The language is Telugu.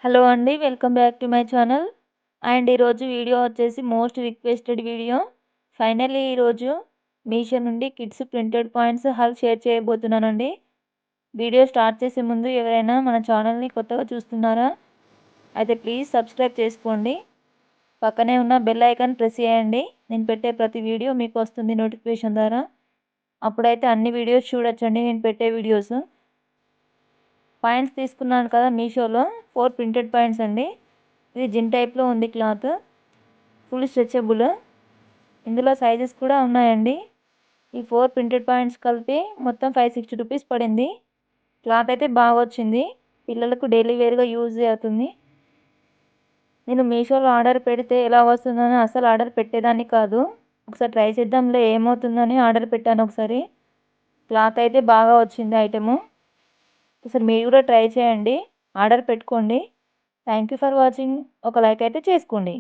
హలో అండి. Welcome back to my channel. And ఈరోజు వీడియో వచ్చేసి మోస్ట్ రిక్వెస్టెడ్ వీడియో. ఫైనల్లీ ఈరోజు మీషో నుండి kids printed pants haul share చేయబోతున్నానండి. వీడియో స్టార్ట్ చేసే ముందు ఎవరైనా మన ఛానల్ని కొత్తగా చూస్తున్నారా? అయితే ప్లీజ్ సబ్స్క్రైబ్ చేసుకోండి. పక్కనే ఉన్న బెల్ ఐకాన్ ప్రెస్ చేయండి. నేను పెట్టే ప్రతి వీడియో మీకు వస్తుంది నోటిఫికేషన్ ద్వారా. అప్పుడైతే అన్ని వీడియోస్ చూడొచ్చండి నేను పెట్టే వీడియోస్. పాయింట్స్ తీసుకున్నాను కదా మీషోలో 4 ప్రింటెడ్ పాయింట్స్ అండి. ఇది జిన్ టైప్లో ఉంది క్లాత్. Full stretchable. ఇందులో సైజెస్ కూడా ఉన్నాయండి. ఈ 4 ప్రింటెడ్ పాయింట్స్ కలిపి మొత్తం 560 రూపీస్ పడింది. క్లాత్ అయితే బాగా వచ్చింది. పిల్లలకు డైలీ వేర్గా యూజ్ అవుతుంది. నేను మీషోలో ఆర్డర్ పెడితే ఎలా వస్తుందని అసలు ఆర్డర్ పెట్టేదాన్ని కాదు. ఒకసారి ట్రై చేద్దాంలే ఏమవుతుందని ఆర్డర్ పెట్టాను ఒకసారి. క్లాత్ అయితే బాగా వచ్చింది ఐటెము. ఒకసారి మీరు కూడా ట్రై చేయండి. ఆర్డర్ పెట్టుకోండి. Thank you for watching. ఒక లైక్ అయితే చేసుకోండి.